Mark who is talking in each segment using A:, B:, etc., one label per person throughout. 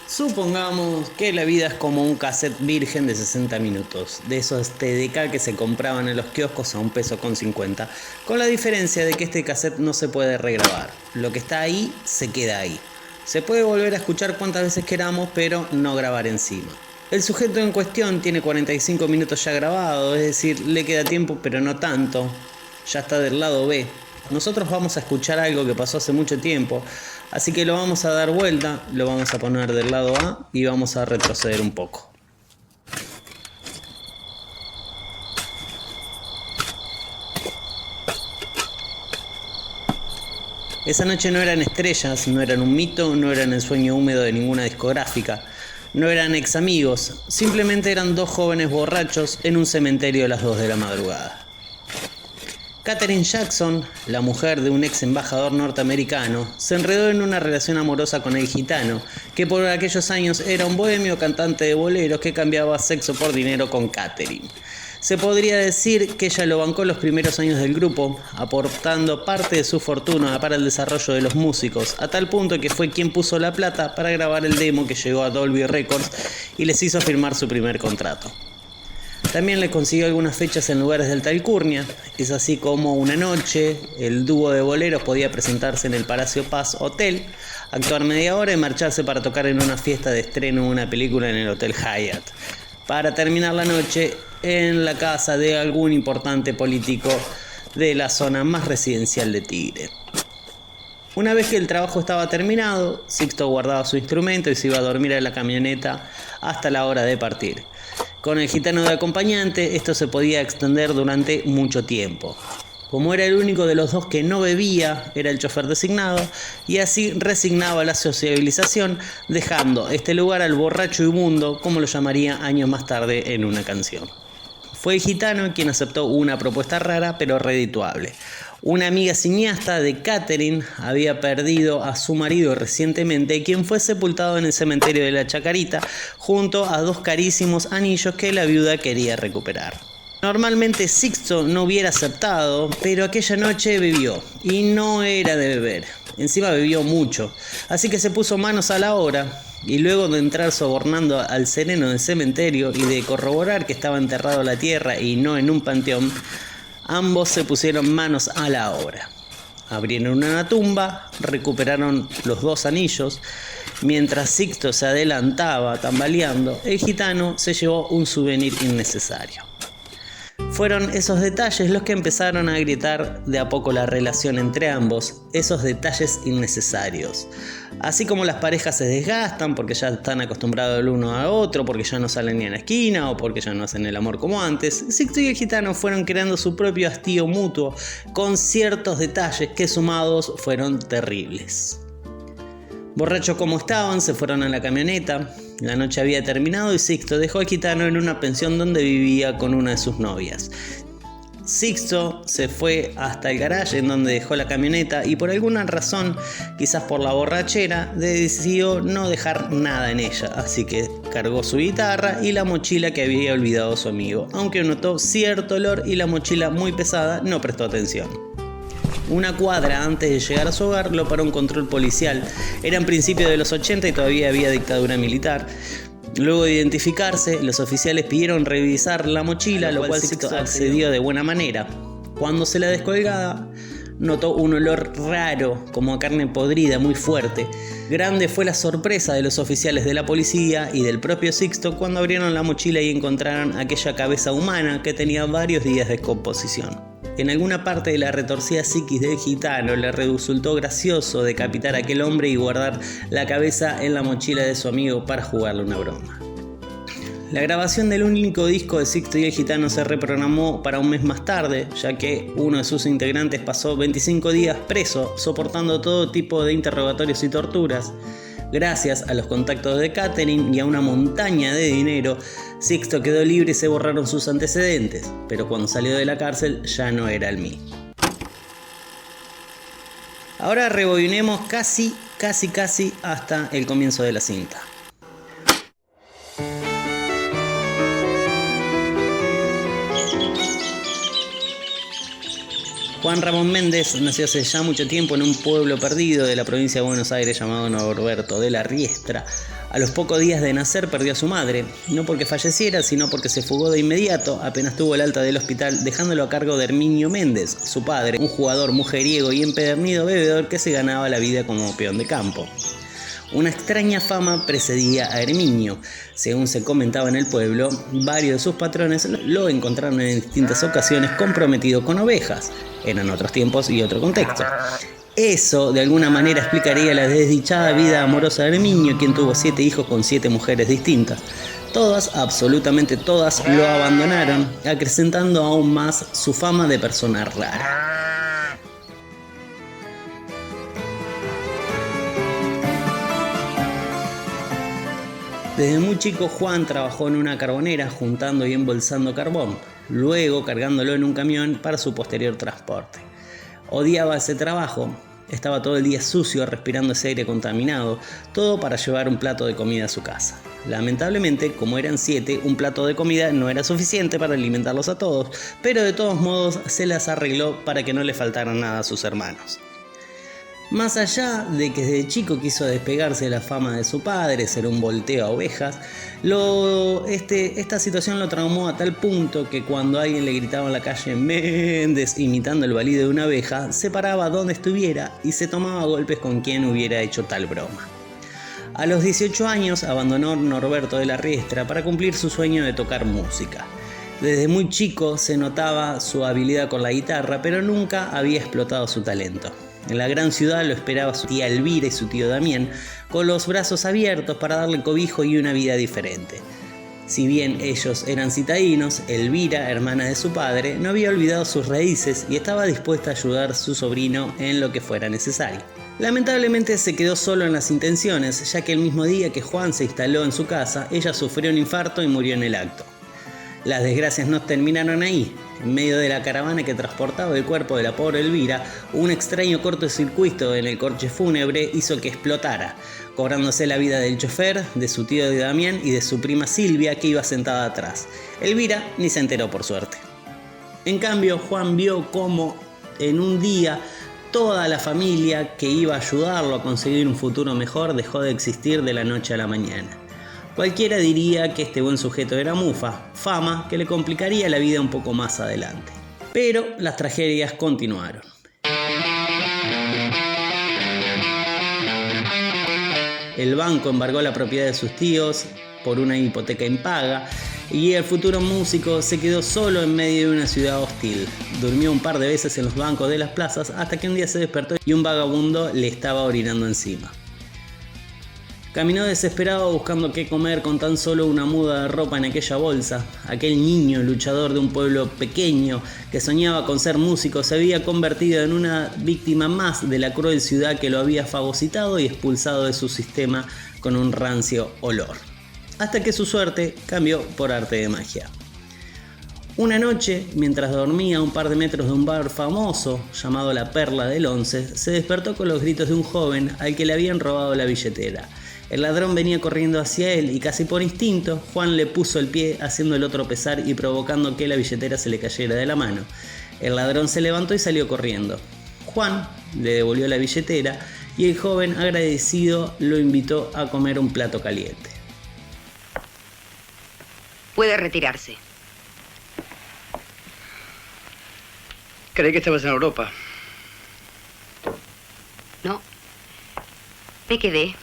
A: Supongamos que la vida es como un cassette virgen de 60 minutos, de esos TDK que se compraban en los kioscos a $1,50, con la diferencia de que este cassette no se puede regrabar. Lo que está ahí, se queda ahí. Se puede volver a escuchar cuantas veces queramos, pero no grabar encima. El sujeto en cuestión tiene 45 minutos ya grabado, es decir, le queda tiempo pero no tanto. Ya está del lado B. Nosotros vamos a escuchar algo que pasó hace mucho tiempo, así que lo vamos a dar vuelta, lo vamos a poner del lado A y vamos a retroceder un poco. Esa noche no eran estrellas, no eran un mito, no eran el sueño húmedo de ninguna discográfica, no eran ex amigos, simplemente eran dos jóvenes borrachos en un cementerio a las 2 de la madrugada. Katherine Jackson, la mujer de un ex embajador norteamericano, se enredó en una relación amorosa con el gitano, que por aquellos años era un bohemio cantante de boleros que cambiaba sexo por dinero con Katherine. Se podría decir que ella lo bancó los primeros años del grupo, aportando parte de su fortuna para el desarrollo de los músicos, a tal punto que fue quien puso la plata para grabar el demo que llegó a Dolby Records y les hizo firmar su primer contrato. También le consiguió algunas fechas en lugares de alta alcurnia. Es así como una noche el dúo de boleros podía presentarse en el Palacio Paz Hotel, actuar media hora y marcharse para tocar en una fiesta de estreno de una película en el Hotel Hyatt, para terminar la noche en la casa de algún importante político de la zona más residencial de Tigre. Una vez que el trabajo estaba terminado, Sixto guardaba su instrumento y se iba a dormir en la camioneta hasta la hora de partir. Con el gitano de acompañante, esto se podía extender durante mucho tiempo. Como era el único de los dos que no bebía, era el chofer designado, y así resignaba la sociabilización, dejando este lugar al borracho inmundo, como lo llamaría años más tarde en una canción. Fue el gitano quien aceptó una propuesta rara pero redituable. Una amiga cineasta de Katherine había perdido a su marido recientemente, quien fue sepultado en el cementerio de la Chacarita junto a 2 carísimos anillos que la viuda quería recuperar. Normalmente Sixto no hubiera aceptado, pero aquella noche bebió, y no era de beber. Encima bebió mucho, así que se puso manos a la obra, y luego de entrar sobornando al sereno del cementerio y de corroborar que estaba enterrado en la tierra y no en un panteón, ambos se pusieron manos a la obra. Abrieron una tumba, recuperaron los 2 anillos. Mientras Sixto se adelantaba tambaleando, el gitano se llevó un souvenir innecesario. Fueron esos detalles los que empezaron a agrietar de a poco la relación entre ambos, esos detalles innecesarios. Así como las parejas se desgastan porque ya están acostumbrados el uno a otro, porque ya no salen ni a la esquina o porque ya no hacen el amor como antes, Sixto y el gitano fueron creando su propio hastío mutuo con ciertos detalles que sumados fueron terribles. Borrachos como estaban, se fueron a la camioneta. La noche había terminado y Sixto dejó al gitano en una pensión donde vivía con una de sus novias. Sixto se fue hasta el garaje en donde dejó la camioneta y por alguna razón, quizás por la borrachera, decidió no dejar nada en ella, así que cargó su guitarra y la mochila que había olvidado su amigo. Aunque notó cierto olor y la mochila muy pesada, no prestó atención. Una cuadra antes de llegar a su hogar lo paró un control policial. Era en principios de los 80 y todavía había dictadura militar. Luego de identificarse, los oficiales pidieron revisar la mochila, lo cual Sixto accedió de buena manera. Cuando se la descolgaba, notó un olor raro, como a carne podrida, muy fuerte. Grande fue la sorpresa de los oficiales de la policía y del propio Sixto cuando abrieron la mochila y encontraron aquella cabeza humana que tenía varios días de descomposición. En alguna parte de la retorcida psiquis del gitano le resultó gracioso decapitar a aquel hombre y guardar la cabeza en la mochila de su amigo para jugarle una broma. La grabación del único disco de Sixto y el gitano se reprogramó para un mes más tarde, ya que uno de sus integrantes pasó 25 días preso, soportando todo tipo de interrogatorios y torturas. Gracias a los contactos de Katherine y a una montaña de dinero, Sixto quedó libre y se borraron sus antecedentes, pero cuando salió de la cárcel ya no era el mismo. Ahora rebobinemos casi hasta el comienzo de la cinta. Juan Ramón Méndez nació hace ya mucho tiempo en un pueblo perdido de la provincia de Buenos Aires llamado Norberto de la Riestra, A los pocos días de nacer perdió a su madre, no porque falleciera, sino porque se fugó de inmediato apenas tuvo el alta del hospital, dejándolo a cargo de Herminio Méndez, su padre, un jugador mujeriego y empedernido bebedor que se ganaba la vida como peón de campo. Una extraña fama precedía a Herminio. Según se comentaba en el pueblo, varios de sus patrones lo encontraron en distintas ocasiones comprometido con ovejas. Eran otros tiempos y otro contexto. Eso de alguna manera explicaría la desdichada vida amorosa de Herminio, quien tuvo 7 hijos con 7 mujeres distintas. Todas, absolutamente todas, lo abandonaron, acrecentando aún más su fama de persona rara. Desde muy chico Juan trabajó en una carbonera juntando y embolsando carbón, luego cargándolo en un camión para su posterior transporte. Odiaba ese trabajo, estaba todo el día sucio respirando ese aire contaminado, todo para llevar un plato de comida a su casa. Lamentablemente, como eran 7, un plato de comida no era suficiente para alimentarlos a todos, pero de todos modos se las arregló para que no le faltara nada a sus hermanos. Más allá de que desde chico quiso despegarse de la fama de su padre, ser un volteo a ovejas, esta situación lo traumó a tal punto que cuando alguien le gritaba en la calle Méndez imitando el balido de una abeja, se paraba donde estuviera y se tomaba golpes con quien hubiera hecho tal broma. A los 18 años abandonó Norberto de la Riestra para cumplir su sueño de tocar música. Desde muy chico se notaba su habilidad con la guitarra, pero nunca había explotado su talento. En la gran ciudad lo esperaba su tía Elvira y su tío Damián, con los brazos abiertos para darle cobijo y una vida diferente. Si bien ellos eran citadinos, Elvira, hermana de su padre, no había olvidado sus raíces y estaba dispuesta a ayudar a su sobrino en lo que fuera necesario. Lamentablemente se quedó solo en las intenciones, ya que el mismo día que Juan se instaló en su casa, ella sufrió un infarto y murió en el acto. Las desgracias no terminaron ahí. En medio de la caravana que transportaba el cuerpo de la pobre Elvira, un extraño cortocircuito en el coche fúnebre hizo que explotara, cobrándose la vida del chofer, de su tío Damián y de su prima Silvia, que iba sentada atrás. Elvira ni se enteró, por suerte. En cambio, Juan vio cómo en un día toda la familia que iba a ayudarlo a conseguir un futuro mejor dejó de existir de la noche a la mañana. Cualquiera diría que este buen sujeto era mufa, fama que le complicaría la vida un poco más adelante. Pero las tragedias continuaron. El banco embargó la propiedad de sus tíos por una hipoteca impaga y el futuro músico se quedó solo en medio de una ciudad hostil. Durmió un par de veces en los bancos de las plazas hasta que un día se despertó y un vagabundo le estaba orinando encima. Caminó desesperado buscando qué comer con tan solo una muda de ropa en aquella bolsa. Aquel niño luchador de un pueblo pequeño que soñaba con ser músico se había convertido en una víctima más de la cruel ciudad que lo había fagocitado y expulsado de su sistema con un rancio olor. Hasta que su suerte cambió por arte de magia. Una noche, mientras dormía a un par de metros de un bar famoso llamado La Perla del Once, se despertó con los gritos de un joven al que le habían robado la billetera. El ladrón venía corriendo hacia él y casi por instinto Juan le puso el pie haciéndolo tropezar y provocando que la billetera se le cayera de la mano. El ladrón se levantó y salió corriendo. Juan le devolvió la billetera y el joven agradecido lo invitó a comer un plato caliente.
B: Puede retirarse.
C: Creí que estabas en Europa.
B: No. Me quedé.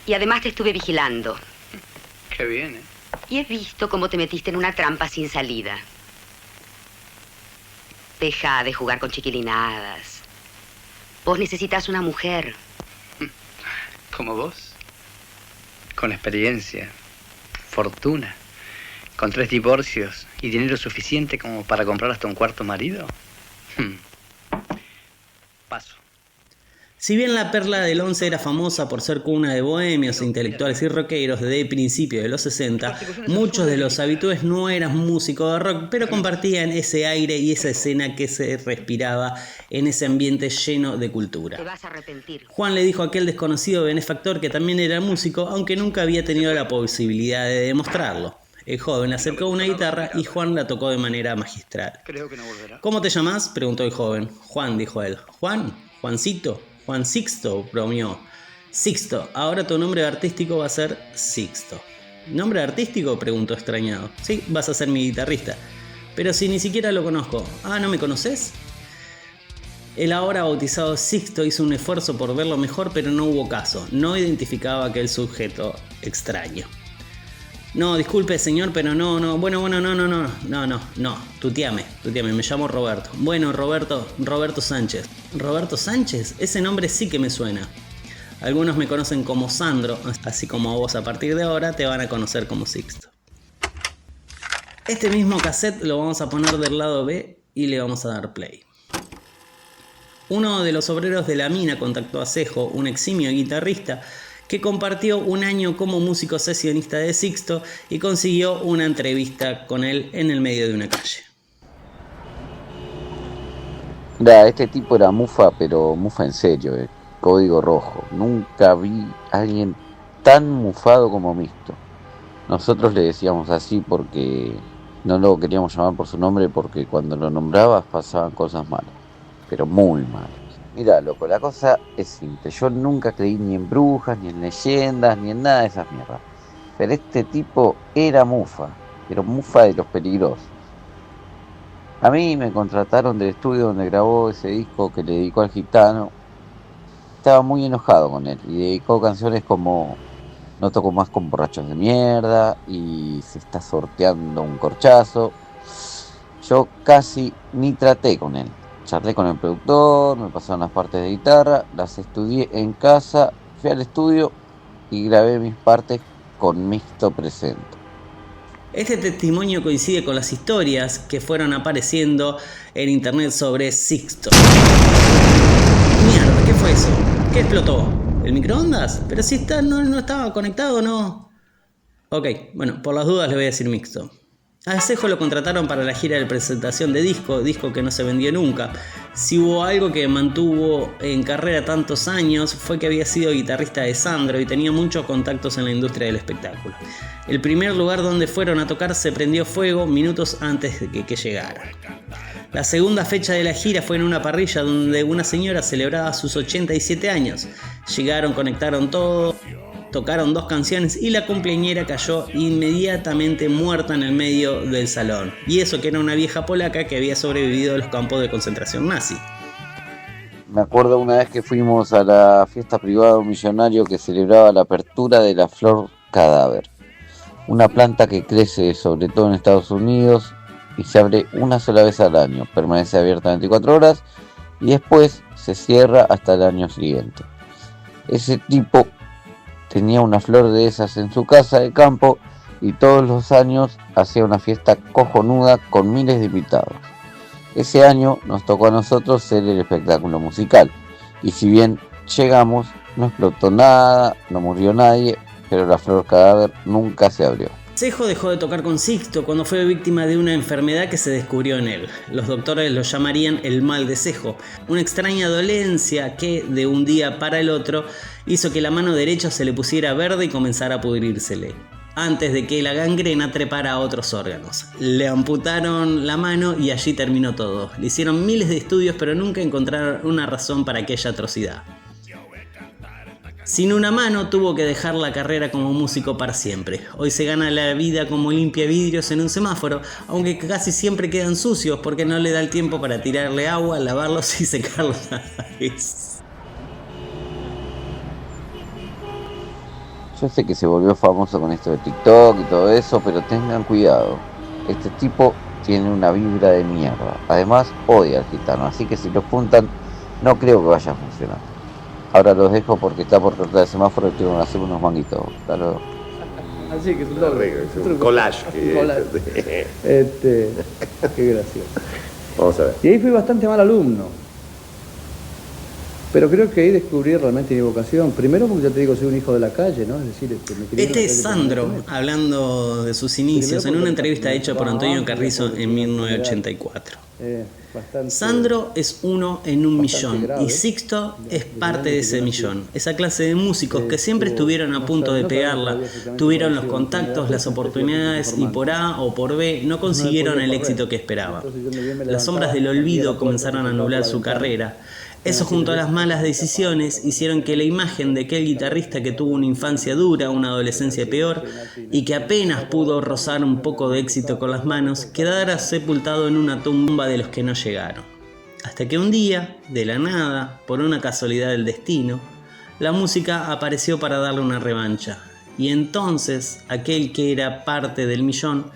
B: Y además te estuve vigilando.
C: Qué bien, ¿eh?
B: Y he visto cómo te metiste en una trampa sin salida. Deja de jugar con chiquilinadas. Vos necesitas una mujer.
C: ¿Como vos? Con experiencia, fortuna, con 3 divorcios y dinero suficiente como para comprar hasta un cuarto marido. Paso.
A: Si bien La Perla del Once era famosa por ser cuna de bohemios, intelectuales y rockeros desde el principio de los 60, muchos de los habitués no eran músicos de rock, pero compartían ese aire y esa escena que se respiraba en ese ambiente lleno de cultura.
B: Te vas a arrepentir.
A: Juan le dijo a aquel desconocido benefactor que también era músico, aunque nunca había tenido la posibilidad de demostrarlo. El joven le acercó una guitarra y Juan la tocó de manera magistral.
C: Creo que no volverá.
A: ¿Cómo te llamás?, preguntó el joven. Juan, dijo él. ¿Juan? ¿Juancito? Juan Sixto, bromeó. Sixto, ahora tu nombre artístico va a ser Sixto. ¿Nombre artístico?, preguntó extrañado. Sí, vas a ser mi guitarrista. Pero si ni siquiera lo conozco. Ah, ¿no me conoces? El ahora bautizado Sixto hizo un esfuerzo por verlo mejor, pero no hubo caso. No identificaba a aquel sujeto extraño. No, disculpe señor, pero no, tuteame, me llamo Roberto. Bueno, Roberto Sánchez. ¿Roberto Sánchez? Ese nombre sí que me suena. Algunos me conocen como Sandro, así como vos a partir de ahora te van a conocer como Sixto. Este mismo cassette lo vamos a poner del lado B y le vamos a dar play. Uno de los obreros de la mina contactó a Cejo, un eximio guitarrista, que compartió un año como músico sesionista de Sixto y consiguió una entrevista con él en el medio de una calle.
D: Mira, este tipo era mufa, pero mufa en serio, código rojo. Nunca vi a alguien tan mufado como Mixto. Nosotros le decíamos así porque no lo queríamos llamar por su nombre, porque cuando lo nombrabas pasaban cosas malas, pero muy malas. Mira, loco, la cosa es simple. Yo nunca creí ni en brujas, ni en leyendas, ni en nada de esas mierdas. Pero este tipo era mufa, pero mufa de los peligrosos. A mí me contrataron del estudio donde grabó ese disco que le dedicó al gitano. Estaba muy enojado con él y dedicó canciones como No toco más con borrachos de mierda y Se está sorteando un corchazo. Yo casi ni traté con él. Charlé con el productor, me pasaron las partes de guitarra, las estudié en casa, fui al estudio y grabé mis partes con Mixto presente.
A: Este testimonio coincide con las historias que fueron apareciendo en internet sobre Sixto. Mierda, ¿qué fue eso? ¿Qué explotó? ¿El microondas? Pero si no estaba conectado, ¿no? Ok, bueno, por las dudas le voy a decir Mixto. A Cejo lo contrataron para la gira de presentación de disco que no se vendió nunca. Si hubo algo que mantuvo en carrera tantos años fue que había sido guitarrista de Sandro y tenía muchos contactos en la industria del espectáculo. El primer lugar donde fueron a tocar se prendió fuego minutos antes de que llegara. La segunda fecha de la gira fue en una parrilla donde una señora celebraba sus 87 años. Llegaron, conectaron todo, tocaron 2 canciones y la cumpleañera cayó inmediatamente muerta en el medio del salón. Y eso que era una vieja polaca que había sobrevivido a los campos de concentración nazi.
D: Me acuerdo una vez que fuimos a la fiesta privada de un millonario que celebraba la apertura de la flor cadáver. Una planta que crece sobre todo en Estados Unidos y se abre una sola vez al año. Permanece abierta 24 horas y después se cierra hasta el año siguiente. Ese tipo tenía una flor de esas en su casa de campo y todos los años hacía una fiesta cojonuda con miles de invitados. Ese año nos tocó a nosotros ser el espectáculo musical y si bien llegamos no explotó nada, no murió nadie, pero la flor cadáver nunca se abrió.
A: Cejo dejó de tocar con Sixto cuando fue víctima de una enfermedad que se descubrió en él. Los doctores lo llamarían el mal de Cejo, una extraña dolencia que de un día para el otro hizo que la mano derecha se le pusiera verde y comenzara a pudrírsele, antes de que la gangrena trepara a otros órganos. Le amputaron la mano y allí terminó todo. Le hicieron miles de estudios pero nunca encontraron una razón para aquella atrocidad. Sin una mano tuvo que dejar la carrera como músico para siempre. Hoy se gana la vida como limpia vidrios en un semáforo, aunque casi siempre quedan sucios porque no le da el tiempo para tirarle agua, lavarlos y secarlos a la vez.
D: Yo sé que se volvió famoso con esto de TikTok y todo eso, pero tengan cuidado. Este tipo tiene una vibra de mierda. Además odia al gitano, así que si lo juntan no creo que vaya a funcionar. Ahora los dejo porque está por cortar el semáforo y tengo que hacer unos manguitos. Hasta luego.
E: Así que es un collage. Qué gracioso. Vamos a ver. Y ahí fui bastante mal alumno. Pero creo que ahí descubrí realmente mi vocación. Primero porque ya te digo, soy un hijo de la calle, ¿no? Es decir, me crié
A: Este es Sandro, hablando de sus inicios, en una entrevista hecha por Antonio Carrizo en 1984. Sandro es uno en un millón y Sixto es parte de ese millón. Esa clase de músicos que siempre estuvieron a punto de pegarla, tuvieron los contactos, las oportunidades y por A o por B no consiguieron el éxito que esperaban. Las sombras del olvido comenzaron a nublar su carrera. Eso junto a las malas decisiones hicieron que la imagen de aquel guitarrista que tuvo una infancia dura, una adolescencia peor y que apenas pudo rozar un poco de éxito con las manos, quedara sepultado en una tumba de los que no llegaron. Hasta que un día, de la nada, por una casualidad del destino, la música apareció para darle una revancha. Y entonces aquel que era parte del millón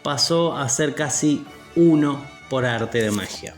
A: pasó a ser casi uno por arte de magia.